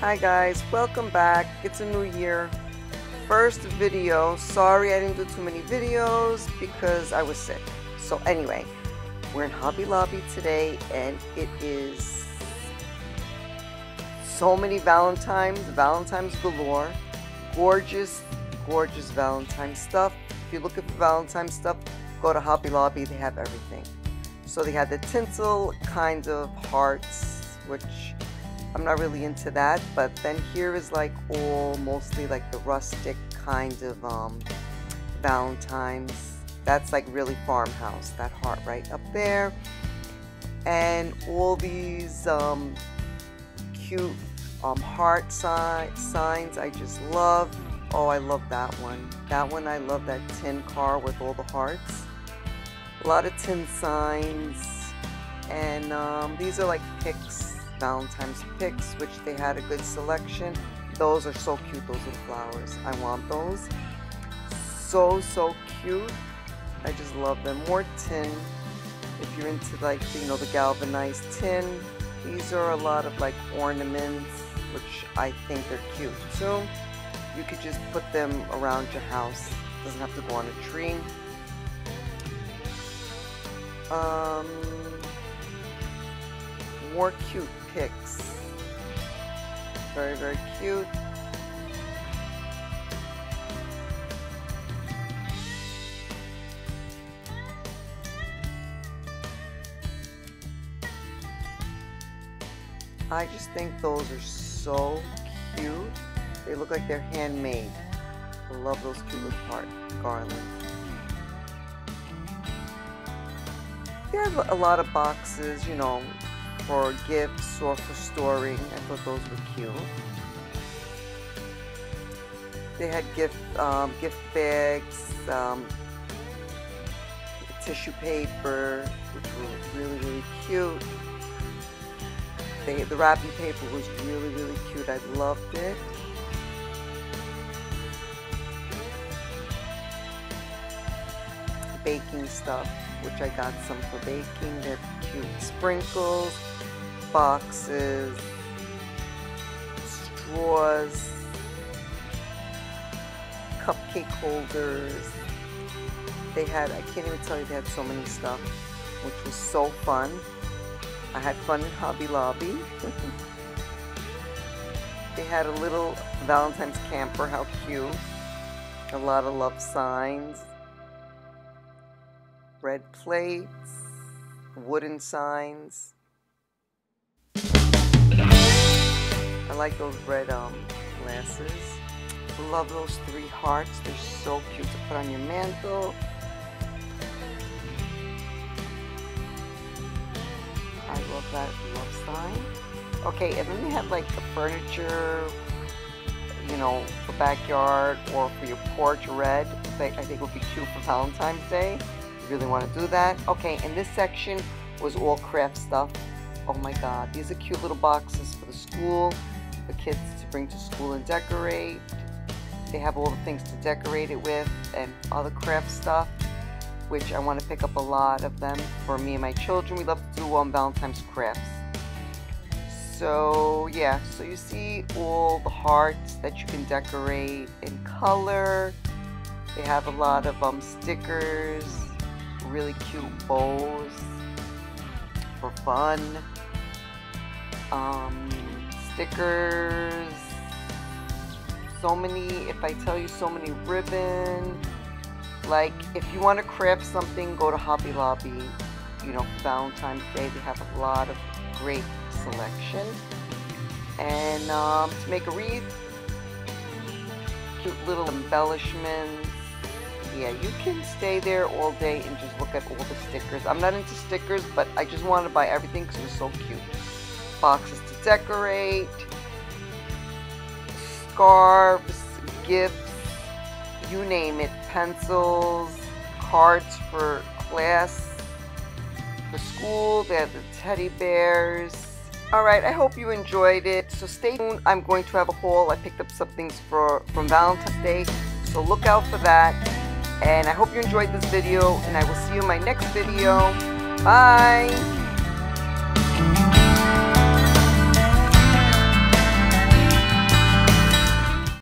Hi guys, welcome back. It's a new year. First video. Sorry I didn't do too many videos because I was sick. So anyway, we're in Hobby Lobby today and it is so many Valentines galore. Gorgeous Valentine stuff. If you're looking for Valentine stuff, go to Hobby Lobby, they have everything. So they have the tinsel kind of hearts, which I'm not really into that, but then here is like all mostly like the rustic kind of Valentines. That's like really farmhouse, that heart right up there. And all these cute heart signs I just love. Oh, I love that one. That one, I love that tin car with all the hearts. A lot of tin signs. And these are like picks. Valentine's picks, which they had a good selection. Those are so cute, those little flowers. I want those. So cute. I just love them. More tin. If you're into like, you know, the galvanized tin. These are a lot of like ornaments, which I think are cute too. You could just put them around your house. Doesn't have to go on a tree. More cute picks. Very cute. I just think those are so cute. They look like they're handmade. I love those cute little heart garlands. They have a lot of boxes, you know, for gifts or for storing. I thought those were cute. They had gift bags, tissue paper, which were really cute. The wrapping paper was really cute. I loved it. Baking stuff, which I got some for baking. They're cute. Sprinkles, boxes, straws, cupcake holders. They had, I can't even tell you, they had so many stuff, which was so fun. I had fun in Hobby Lobby. They had a little Valentine's camper, how cute. A lot of love signs. Red plates, wooden signs. I like those red glasses. Love those 3 hearts. They're so cute to put on your mantle. I love that love sign. Okay, and then they have like the furniture, you know, for backyard or for your porch, red. I think would be cute for Valentine's Day. Really want to do that. Okay, and this section was all craft stuff. Oh my god, these are cute little boxes for the school, for kids to bring to school and decorate. They have all the things to decorate it with and other craft stuff, which I want to pick up a lot of them for me and my children. We love to do Valentine's crafts. So yeah, so you see all the hearts that you can decorate in color. They have a lot of stickers, really cute bows for fun, stickers, so many, if I tell you, so many ribbon. Like if you want to craft something, go to Hobby Lobby. You know, for Valentine's Day they have a lot of great selection. And to make a wreath, cute little embellishments. Yeah, you can stay there all day and just look at all the stickers. I'm not into stickers, but I just wanted to buy everything because it was so cute. Boxes to decorate, scarves, gifts, you name it. Pencils, cards for class, for school. They have the teddy bears. Alright, I hope you enjoyed it. So stay tuned. I'm going to have a haul. I picked up some things from Valentine's Day, so look out for that. And I hope you enjoyed this video, and I will see you in my next video. Bye!